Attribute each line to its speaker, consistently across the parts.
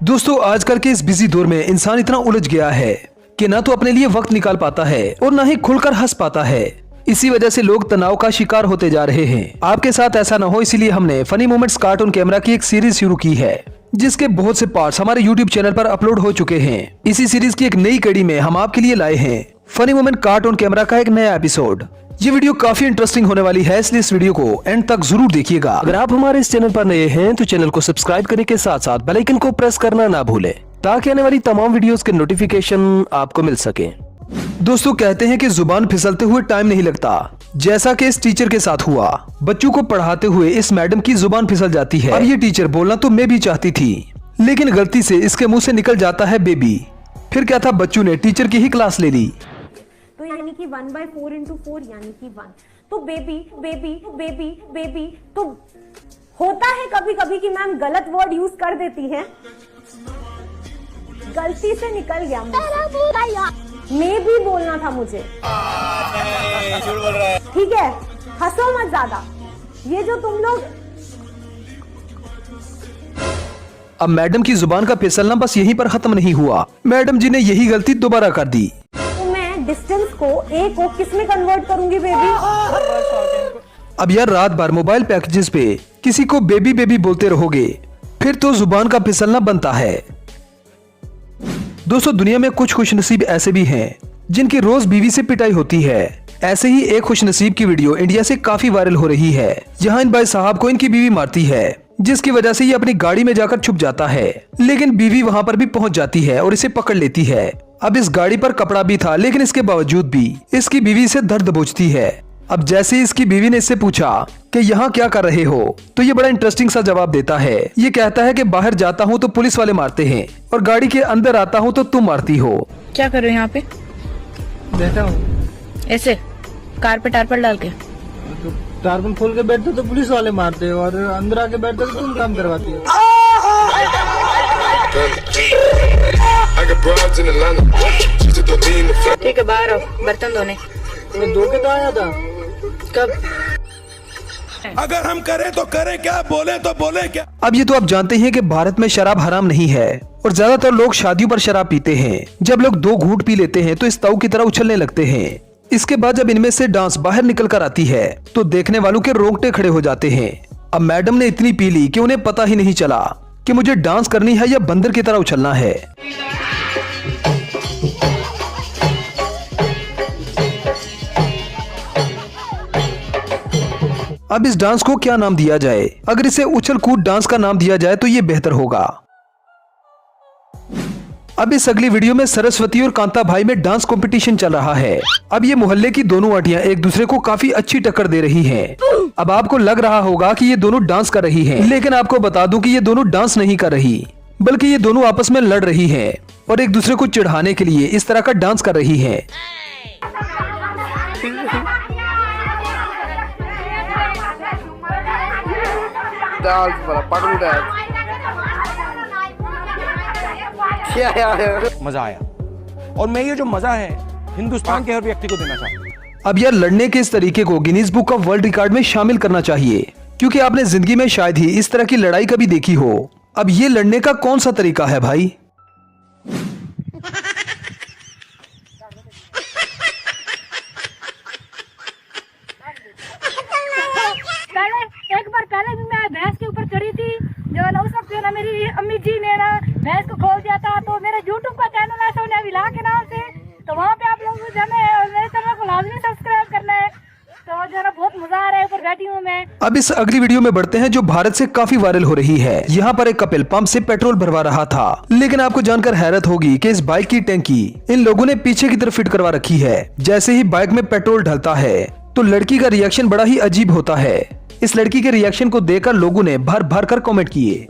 Speaker 1: दोस्तों आजकल के इस बिजी दौर में इंसान इतना उलझ गया है कि ना तो अपने लिए वक्त निकाल पाता है और ना ही खुलकर हंस पाता है। इसी वजह से लोग तनाव का शिकार होते जा रहे हैं। आपके साथ ऐसा ना हो इसीलिए हमने फनी मोमेंट्स कार्टून कैमरा की एक सीरीज शुरू की है, जिसके बहुत से पार्ट्स हमारे YouTube चैनल पर अपलोड हो चुके हैं। इसी सीरीज की एक नई कड़ी में हम आपके लिए लाए हैं फनी मोमेंट कार्टून कैमरा का एक नया एपिसोड। ये वीडियो काफी इंटरेस्टिंग होने वाली है, इसलिए इस वीडियो को एंड तक जरूर देखिएगा। अगर आप हमारे इस चैनल पर नए हैं तो चैनल को सब्सक्राइब करने के साथ साथ बेल आइकन को प्रेस करना ना भूलें, ताकि आने वाली तमाम वीडियोस के नोटिफिकेशन आपको मिल सके। दोस्तों कहते हैं कि जुबान फिसलते हुए टाइम नहीं लगता, जैसा कि इस टीचर के साथ हुआ। बच्चों को पढ़ाते हुए इस मैडम की जुबान फिसल जाती है। अब ये टीचर बोलना तो मैं भी चाहती थी, लेकिन गलती से इसके मुंह से निकल जाता है बेबी। फिर क्या था, बच्चों ने टीचर की ही क्लास ले ली।
Speaker 2: तो यानी कि 1/4 × 4 यानी कि 1। तो बेबी बेबी बेबी बेबी तो होता है कभी कभी कि मैम गलत वर्ड यूज कर देती हैं, गलती से निकल गया मुझसे। मैं भी बोलना था मुझे। ठीक है, हंसो मत ज्यादा। ये जो तुम लोग,
Speaker 1: अब मैडम की जुबान का फिसलना बस यहीं पर खत्म नहीं हुआ। मैडम जी ने यही गलती दोबारा कर दी।
Speaker 2: डिस्टेंस को ए को किस में कन्वर्ट करूंगी बेबी?
Speaker 1: अब यार रात भर मोबाइल पैकेजेस पे किसी को बेबी बेबी बोलते रहोगे, फिर तो जुबान का फिसलना बनता है। दोस्तों दुनिया में कुछ खुशनसीब ऐसे भी हैं जिनकी रोज बीवी से पिटाई होती है। ऐसे ही एक खुशनसीब की वीडियो इंडिया से काफी वायरल हो रही है, जहां इन भाई साहब को इनकी बीवी मारती है, जिसकी वजह से ये अपनी गाड़ी में जाकर छुप जाता है। लेकिन बीवी वहां पर भी पहुंच जाती है और इसे पकड़ लेती है। अब इस गाड़ी पर कपड़ा भी था, लेकिन इसके बावजूद भी इसकी बीवी इसे दर्द दबोचती है। अब जैसे इसकी बीवी ने इससे पूछा कि यहाँ क्या कर रहे हो, तो ये बड़ा इंटरेस्टिंग सा जवाब देता है। ये कहता है कि बाहर जाता हूँ तो पुलिस वाले मारते हैं, और गाड़ी के अंदर आता हूँ तो तुम मारती हो।
Speaker 3: क्या कर रहे हो यहाँ पे?
Speaker 4: बैठा हूँ
Speaker 3: ऐसे कार पे टारपल डाल के।
Speaker 4: तो टारपल खोल के बैठते तो पुलिस वाले मारते हो, और अंदर आके बैठते तो तुम काम करवाती हो।
Speaker 3: ठीक है, बाहर आओ, बर्तन धोने।
Speaker 4: मैं धो के तो आया था।
Speaker 3: कब?
Speaker 5: अगर हम करें तो करें क्या, बोले तो बोले क्या।
Speaker 1: अब ये तो आप जानते हैं कि भारत में शराब हराम नहीं है, और ज्यादातर लोग शादियों पर शराब पीते हैं। जब लोग 2 घूंट पी लेते हैं तो इस ताऊ की तरह उछलने लगते हैं। इसके बाद जब इनमें से डांस बाहर निकल कर आती है तो देखने वालों के रोंगटे खड़े हो जाते हैं। अब मैडम ने इतनी पी ली कि उन्हें पता ही नहीं चला कि मुझे डांस करनी है या बंदर की तरह उछलना है। अब इस डांस को क्या नाम दिया जाए? अगर इसे उछल कूद डांस का नाम दिया जाए तो ये बेहतर होगा। अब इस अगली वीडियो में सरस्वती और कांता भाई में डांस कंपटीशन चल रहा है। अब ये मोहल्ले की दोनों आंटियां एक दूसरे को काफी अच्छी टक्कर दे रही हैं। अब आपको लग रहा होगा कि ये दोनों डांस कर रही हैं, लेकिन आपको बता दूं कि ये दोनों डांस नहीं कर रही, बल्कि ये दोनों आपस में लड़ रही हैं और एक दूसरे को चिढ़ाने के लिए इस तरह का डांस कर रही हैं।
Speaker 6: मजा आया, और मैं ये जो मजा है हिंदुस्तान के हर व्यक्ति को देना चाहता हूँ।
Speaker 1: अब यार लड़ने के इस तरीके को Guinness book of world record में शामिल करना चाहिए, क्योंकि आपने जिंदगी में शायद ही इस तरह की लड़ाई कभी देखी हो। अब ये लड़ने का कौन सा तरीका है भाई?
Speaker 7: एक बार पहले भी मैं भैंस के ऊपर चढ़ी थी, जो ना उस वक्त ना मेरी अम्मी जी ने ना भैंस को खोल दिया था। तो मेरा यूट्यूब का चैनल है सोनिया विला के नाम से, तो वहाँ पे आप लोग जाना है और मेरे चैनल को लाजमी सब्सक्राइब करना है। तो जो ना बहुत मजा आ रहा है, ऊपर बैठी हूँ मैं। अब
Speaker 1: इस अगली वीडियो में बढ़ते हैं जो भारत से काफी वायरल हो रही है। यहाँ पर एक कपिल पंप से पेट्रोल भरवा रहा था, लेकिन आपको जानकर हैरत होगी कि इस बाइक की टैंकी इन लोगों ने पीछे की तरफ फिट करवा रखी है। जैसे ही बाइक में पेट्रोल ढलता है तो लड़की का रिएक्शन बड़ा ही अजीब होता है। इस लड़की के रिएक्शन को देखकर लोगों ने भर भर कर कमेंट किए।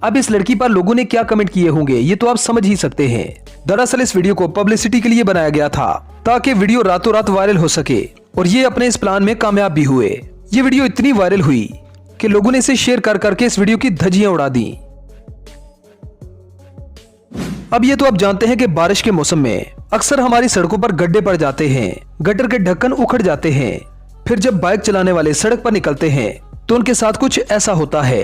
Speaker 1: अब इस लड़की पर लोगों ने क्या कमेंट किए होंगे ये तो आप समझ ही सकते हैं। दरअसल इस वीडियो को पब्लिसिटी के लिए बनाया गया था, ताकि वीडियो रातों रात वायरल हो सके, और ये अपने इस प्लान में कामयाब भी हुए। ये वीडियो इतनी वायरल हुई कि लोगों ने इसे शेयर कर करके इस वीडियो की धज्जियां उड़ा दी। अब ये तो आप जानते हैं कि बारिश के मौसम में अक्सर हमारी सड़कों पर गड्ढे पड़ जाते हैं, गटर के ढक्कन उखड़ जाते हैं। फिर जब बाइक चलाने वाले सड़क पर निकलते हैं तो उनके साथ कुछ ऐसा होता है।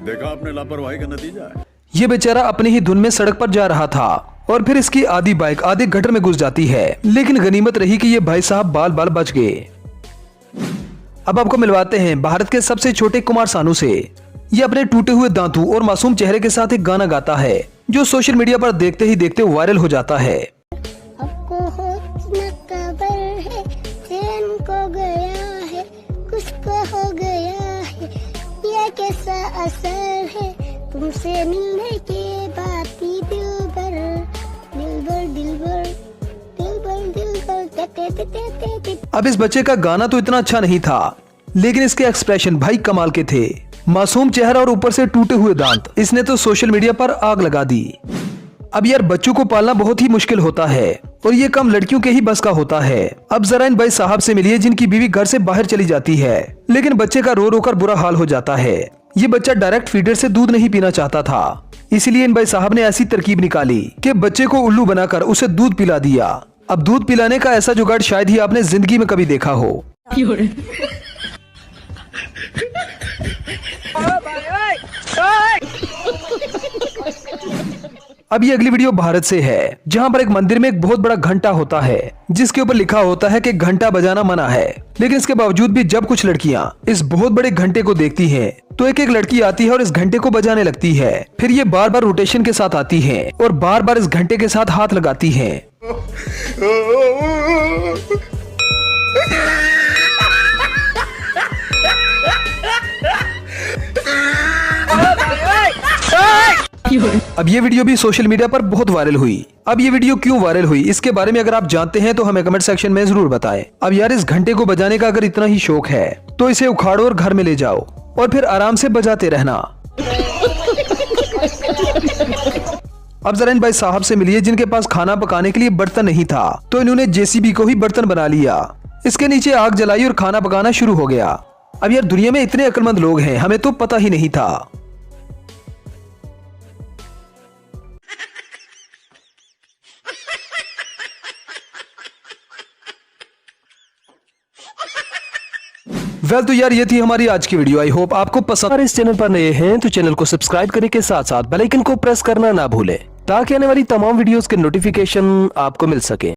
Speaker 8: देखा आपने लापरवाही का नतीजा है।
Speaker 1: ये बेचारा अपनी ही धुन में सड़क पर जा रहा था और फिर इसकी आधी बाइक आधे गटर में घुस जाती है, लेकिन गनीमत रही कि ये भाई साहब बाल बाल बच गए। अब आपको मिलवाते हैं भारत के सबसे छोटे कुमार सानू से। ये अपने टूटे हुए दांतों और मासूम चेहरे के साथ एक गाना गाता है जो सोशल मीडिया पर देखते ही देखते वायरल हो जाता है।
Speaker 9: आपको होश न खबर है, चैन को गया है, कुछ को हो गया है, ये कैसा असर है तुमसे मिलने के बाद ही दिलबर दिलबर दिलबर दिलबर दिलबर ते ते ते ते ते।
Speaker 1: अब इस बच्चे का गाना तो इतना अच्छा नहीं था, लेकिन इसके एक्सप्रेशन भाई कमाल के थे। मासूम चेहरा और ऊपर से टूटे हुए दांत, इसने तो सोशल मीडिया पर आग लगा दी। अब यार बच्चों को पालना बहुत ही मुश्किल होता है और ये काम लड़कियों के ही बस का होता है। अब जरा इन भाई साहब से मिलिए जिनकी बीवी घर से बाहर चली जाती है, लेकिन बच्चे का रो रो कर बुरा हाल हो जाता है। ये बच्चा डायरेक्ट फीडर से दूध नहीं पीना चाहता था, इसीलिए इन भाई साहब ने ऐसी तरकीब निकाली कि बच्चे को उल्लू बनाकर उसे दूध पिला दिया। अब दूध पिलाने का ऐसा जुगाड़ शायद ही आपने जिंदगी में कभी देखा हो। अब ये अगली वीडियो भारत से है, जहां पर एक मंदिर में एक बहुत बड़ा घंटा होता है जिसके ऊपर लिखा होता है कि घंटा बजाना मना है। लेकिन इसके बावजूद भी जब कुछ लड़कियां इस बहुत बड़े घंटे को देखती हैं, तो एक एक लड़की आती है और इस घंटे को बजाने लगती है। फिर ये बार बार रोटेशन के साथ आती है और बार बार इस घंटे के साथ हाथ लगाती है। अब ये वीडियो भी सोशल मीडिया पर बहुत वायरल हुई। अब ये वीडियो क्यों वायरल हुई इसके बारे में अगर आप जानते हैं तो हमें कमेंट सेक्शन में जरूर बताएं। अब यार इस घंटे को बजाने का अगर इतना ही शौक है तो इसे उखाड़ो और घर में ले जाओ और फिर आराम से बजाते रहना। अब जरा इन भाई साहब से मिलिए जिनके पास खाना पकाने के लिए बर्तन नहीं था, तो इन्होंने जेसीबी को ही बर्तन बना लिया, इसके नीचे आग जलाई और खाना पकाना शुरू हो गया। अब यार दुनिया में इतने अक्लमंद लोग हैं, हमें तो पता ही नहीं था। तो यार ये थी हमारी आज की वीडियो। आई होप आपको पसंद। अगर इस चैनल पर नए हैं तो चैनल को सब्सक्राइब करने के साथ साथ बेल आइकन को प्रेस करना ना भूलें ताकि आने वाली तमाम वीडियोस के नोटिफिकेशन आपको मिल सके।